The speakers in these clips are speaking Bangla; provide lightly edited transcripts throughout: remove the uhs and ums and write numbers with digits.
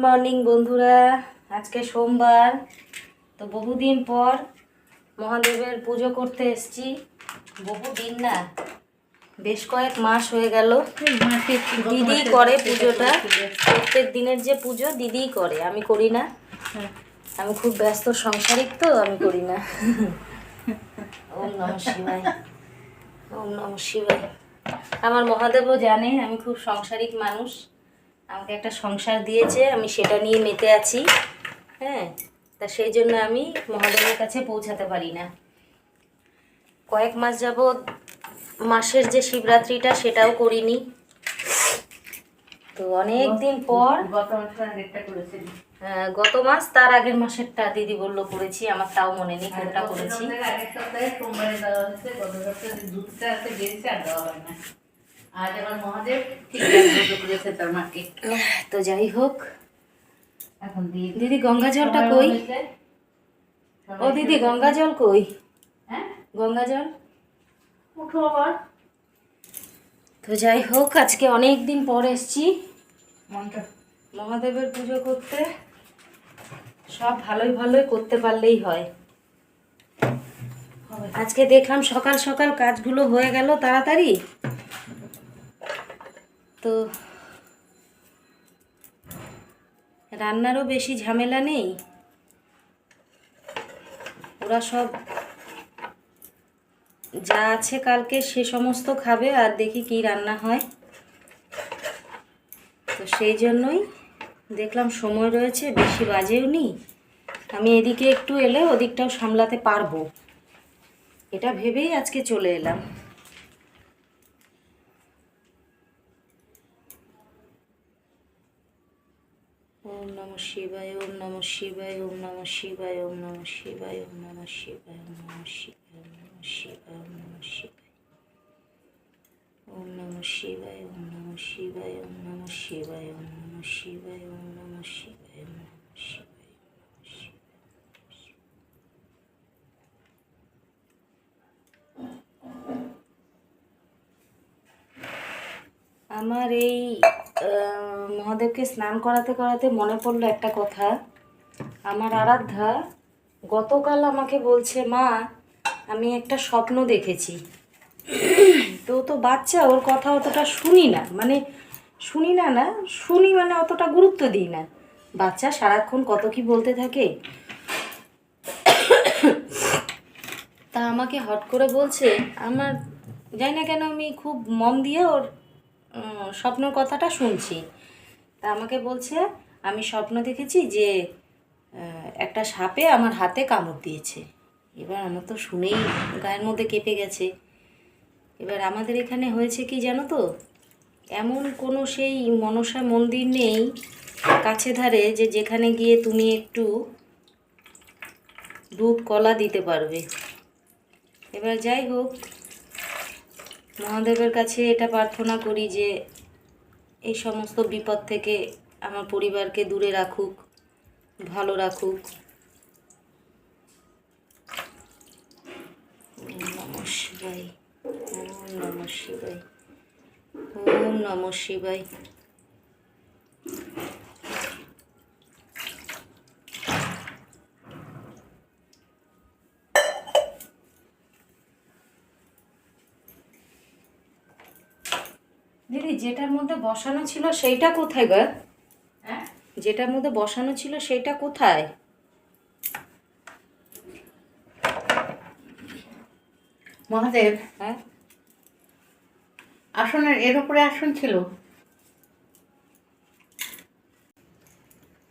মর্নিং বন্ধুরা, আজকে সোমবার। তো বহুদিন পর মহাদেবের পুজো করতে এসেছি। বহুদিন না, বেশ কয়েক মাস হয়ে গেল। দিদি করে পুজোটা, প্রত্যেক দিনের যে পুজো দিদিই করে, আমি করি না। আমি খুব ব্যস্ত সংসারিক, তো আমি করি না। ওম নমঃ শিবায়, ওম নমঃ শিবায়। আমার মহাদেবও জানে আমি খুব সংসারিক মানুষ। আমাকে একটা সংসার দিয়েছে, আমি সেটা নিয়ে মেতে আছি। হ্যাঁ, তা সেই জন্য আমি মহাদেবের কাছে পৌঁছাতে পারি না। কয়েক মাস যাবৎ মাসের যে শিবরাত্রিটা সেটাও করিনি। তো অনেক দিন পর গত মাস, তার আগের মাসেরটা দিদি বললো করেছি, আমার তাও মনে নেই কোনটা করেছি। তো যাই হোক, এখন দিদি গঙ্গা জলটা কই? ও দিদি, গঙ্গা জল কই? হ্যাঁ, গঙ্গা জল উঠো আবার। তো যাই হোক, আজকে অনেক দিন পর এসছি মহাদেবের পুজো করতে। সব ভালোই ভালোই করতে পারলেই হয়। আজকে দেখলাম সকাল সকাল কাজগুলো হয়ে গেল তাড়াতাড়ি। তো রান্নারও বেশি ঝামেলা নেই। ওরা সব যা আছে কালকে সে সমস্ত খাবে, আর দেখি কি রান্না হয়। তো সেই জন্যই দেখলাম সময় রয়েছে, বেশি বাজেও নি, আমি এদিকে একটু এলে ওদিকটাও সামলাতে পারবো, এটা ভেবেই আজকে চলে এলাম। ওম নমঃ শিবায়, ওম নমঃ শিবায়, ওম নমঃ শিবায়, ওম নমঃ শিবায়, ওম নমঃ শিবায়, ওম নমঃ শিবায়, ওম নমঃ শিবায়, ওম নমঃ শিবায়, ওম নমঃ শিবায়, ওম নমঃ শিবায়, ওম নমঃ শিবায়, ওম নমঃ শিবায়, ওম নমঃ শিবায়, ওম নমঃ শিবায়। আমার এই মহাদেবকে স্নান করাতে করাতে মনে পড়লো একটা কথা। আমার আরাধ্যা গতকাল আমাকে বলছে, মা আমি একটা স্বপ্ন দেখেছি। তো তো বাচ্চা, ওর কথা অতটা শুনি না, মানে শুনি না না শুনি মানে অতটা গুরুত্ব দিই না। বাচ্চা সারাক্ষণ কত কি বলতে থাকে। তা আমাকে হট করে বলছে, আমার জানি না কেন আমি খুব মন দিয়ে ওর স্বপ্নের কথাটা শুনছি। তা আমাকে বলছে, আমি স্বপ্ন দেখেছি যে একটা সাপে আমার হাতে কামড় দিয়েছে। এবার আমার তো শুনেই গায়ের মধ্যে কেঁপে গেছে। এবার আমাদের এখানে হয়েছে কি জানো তো, এমন কোনো সেই মনসা মন্দির নেই কাছে ধারে যে যেখানে গিয়ে তুমি একটু দুধ কলা দিতে পারবে। এবার যাই হোক, মহাদেবের কাছে এটা প্রার্থনা করি যে এই সমস্ত বিপদ থেকে আমার পরিবারকে দূরে রাখুক, ভালো রাখুক। ওম নমঃ শিবায়, ওম নমঃ শিবায়, ওম নমঃ শিবায়। দিদি, যেটার মধ্যে বসানো ছিল সেইটা কোথায় গো? হ্যাঁ, যেটার মধ্যে বসানো ছিল সেইটা কোথায়? মহাদেব, হ্যাঁ, আসনের এর উপরে আসন ছিল।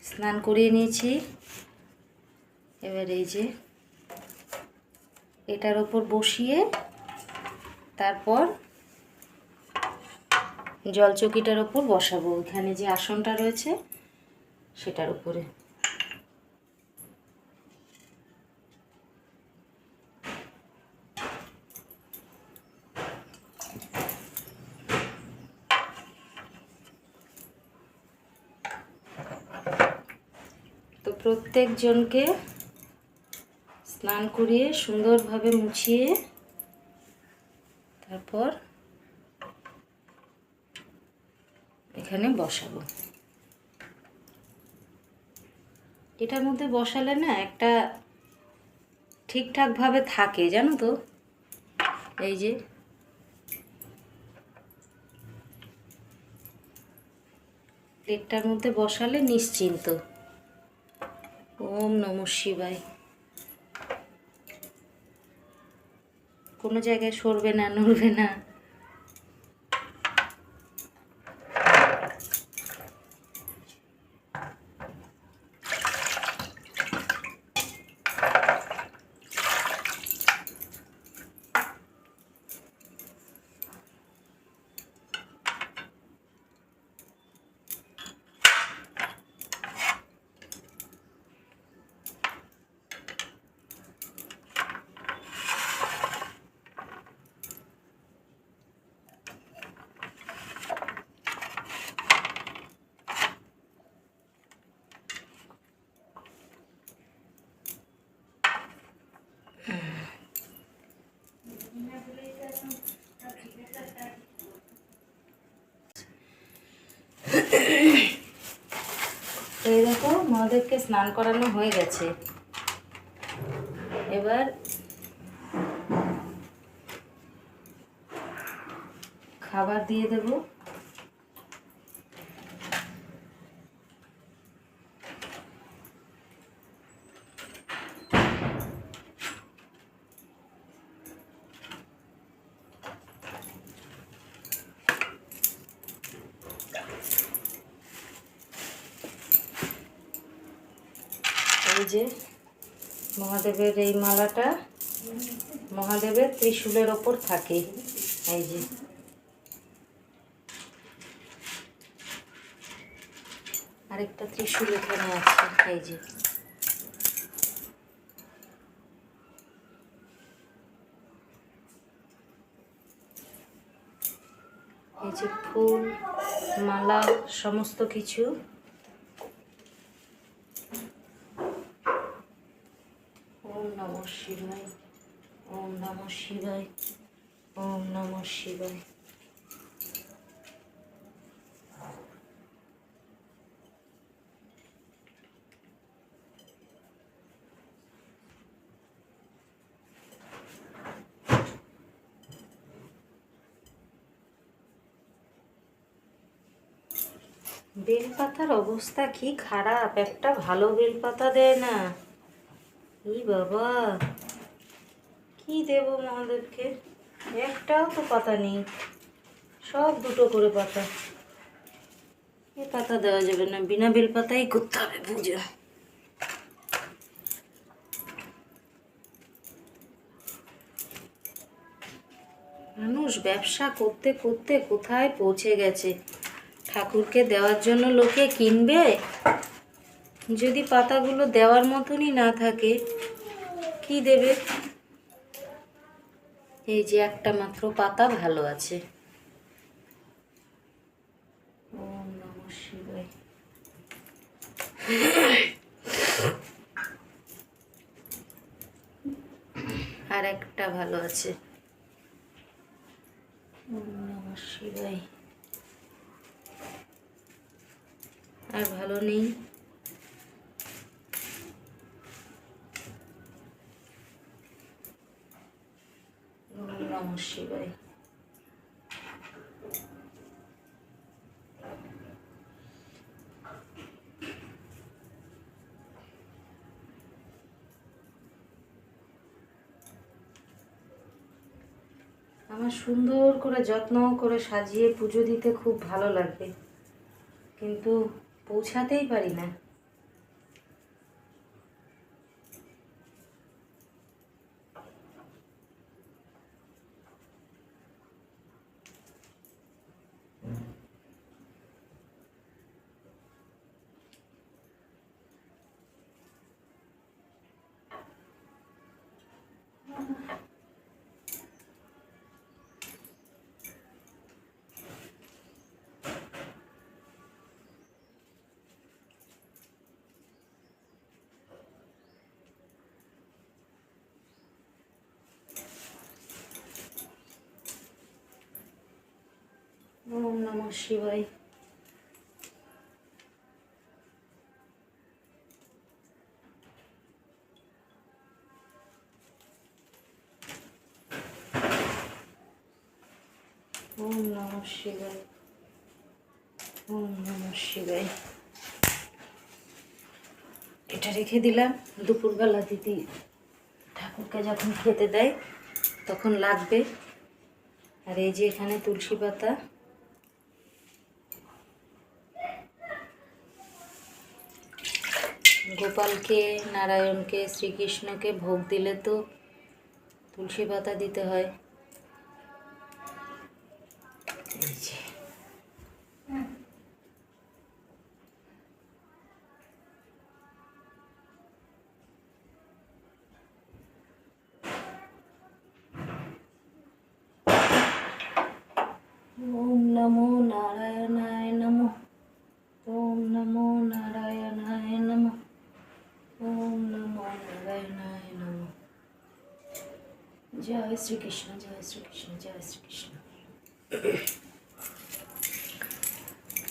স্নান করিয়ে নিয়েছি। এবার এই যে এটার ওপর বসিয়ে তারপর জলচকিটার ওপর বসাবো, ওইখানে যে আসনটা রয়েছে সেটার উপরে। তো প্রত্যেকজনকে স্নান করিয়ে সুন্দরভাবে মুছিয়ে তারপর এখানে বসাবো। এটার মধ্যে বসালে না একটা ঠিকঠাকভাবে থাকে, জানো তো। এই যে প্লেটটার মধ্যে বসালে নিশ্চিন্ত। ওম নমঃ শিবায়। কোনো জায়গায় সরবে না, নড়বে না। এই দেখো, মহাদেবকে স্নান করানো হয়ে গেছে। এবার খাবার দিয়ে দেব। এই যে মহাদেবের এই মালাটা মহাদেবের ত্রিশূলের ওপর থাকে। এই যে আরেকটা ত্রিশূল এখানে আছে। এই যে এই যে ফুল মালা সমস্ত কিছু। ওম নমঃ শিবায়, ওম নমঃ শিবায়, ওম নমঃ শিবায়। বেলপাতার অবস্থা কি খারাপ, একটা ভালো বেলপাতা দেয় না। ই বাবা, কি দেব মহাদেবকে? একটাও তো পাতা নেই, সব দুটো করে পাতা। এ পাতা দেওয়া যাবে না, বিনা বেলপাতাই করতে হবে পুজো। মানুষ ব্যবসা করতে করতে কোথায় পৌঁছে গেছে। ঠাকুরকে দেওয়ার জন্য লোকে কিনবে, যদি পাতাগুলো দেওয়ার মতনই না থাকে কি দেবে? এই যে একটা মাত্র পাতা ভালো আছে। ওম নমঃ শিবায়। আর একটা ভালো আছে। ওম নমঃ শিবায়। আর ভালো নেই। ওম নমঃ শিবায়। আমার সুন্দর করে যত্ন করে সাজিয়ে পুজো দিতে খুব ভালো লাগে, কিন্তু পৌঁছাতেই পারি না। ওম নমঃ শিবায়। ওম নমঃ শিবায়, ওম নমঃ শিবায়। এটা রেখে দিলাম, দুপুরবেলা দিদি ঠাকুরকে যখন খেতে দেয় তখন লাগবে। আর এই যে এখানে তুলসী পাতা, গোপালকে, নারায়ণকে, শ্রীকৃষ্ণকে ভোগ দিলে তো তুলসী পাতা দিতে হয়। এই যে ওম নমো নারায়ণায় নমঃ, ওম নমো নারায়ণায় নমঃ, ওম নমো নারায়ণায় নমঃ। জয় শ্রীকৃষ্ণ, জয় শ্রীকৃষ্ণ, জয় শ্রীকৃষ্ণ।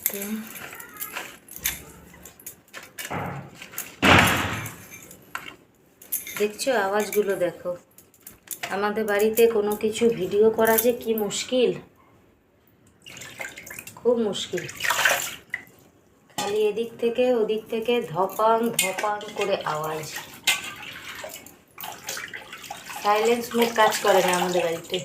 তো দেখছো আওয়াজগুলো দেখো। আমাদের বাড়িতে কোনো কিছু ভিডিও করা যে কি মুশকিল, খুব মুশকিল। খালি এদিক থেকে ওদিক থেকে ধপাং ধপাং করে আওয়াজ। সাইলেন্স মুড কাজ করে না আমাদের বাড়িতে।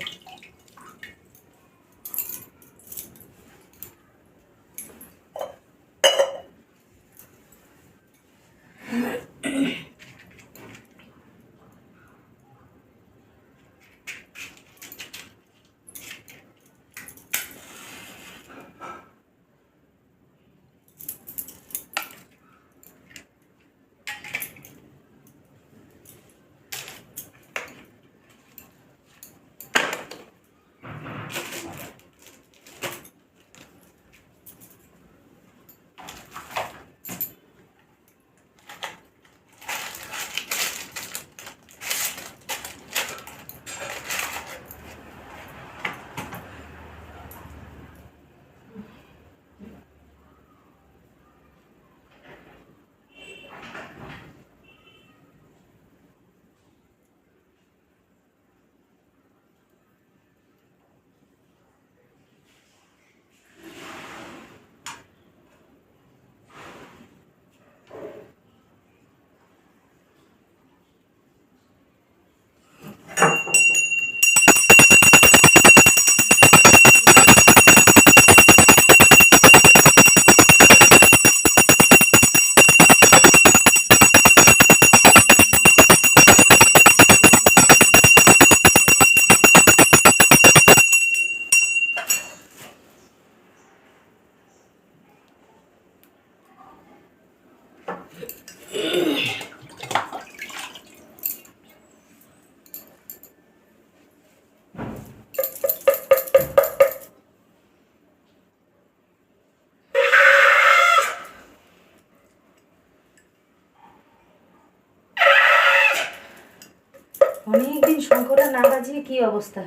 অনেকদিন শঙ্করটা না বাজিয়ে কি অবস্থা।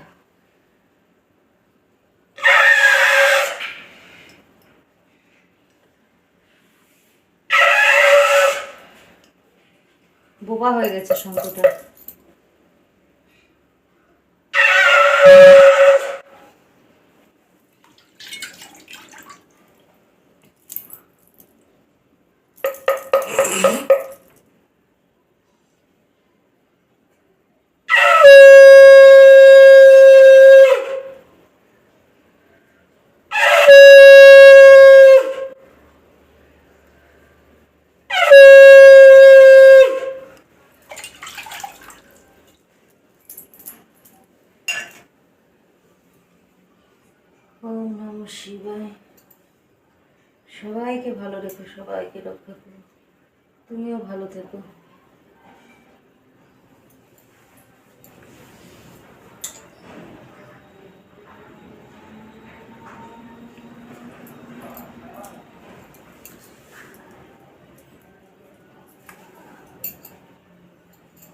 বোবা হয়ে গেছে শঙ্করটা। ওম নমঃ শিবায়। সবাইকে ভালো রেখো, সবাইকে রক্ষা করো, তুমিও ভালো থেকো।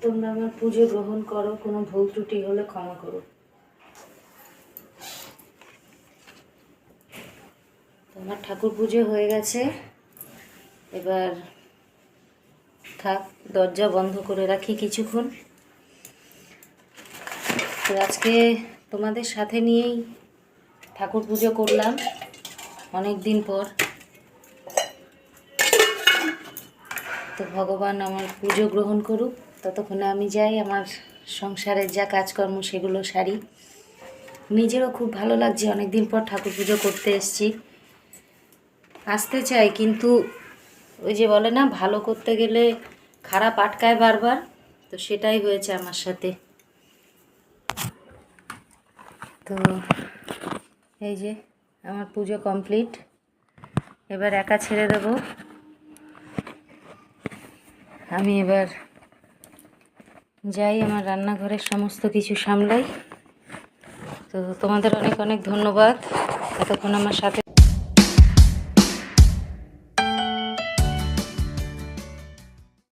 তোমরা আমার পুজো গ্রহণ করো, কোনো ভুল ত্রুটি হলে ক্ষমা করো। আমার ঠাকুর পুজো হয়ে গেছে, এবার থাক, দরজা বন্ধ করে রাখি কিছুক্ষণ। তো আজকে তোমাদের সাথে নিয়েই ঠাকুর পুজো করলাম অনেক দিন পর। তো ভগবান আমার পুজো গ্রহণ করুক, ততক্ষণে আমি যাই আমার সংসারের যা কাজকর্ম সেগুলো সারি। নিজেরও খুব ভালো লাগছে, অনেক দিন পর ঠাকুর পুজো করতে এসেছি। আসতে চাই কিন্তু ওই যে বলে না, ভালো করতে গেলে খারাপ আটকায় বারবার, তো সেটাই হয়েছে আমার সাথে। তো এই যে আমার পুজো কমপ্লিট, এবার একা ছেড়ে দেব। আমি এবার যাই আমার রান্নাঘরের সমস্ত কিছু সামলাই। তো তোমাদের অনেক অনেক ধন্যবাদ এতক্ষণ আমার সাথে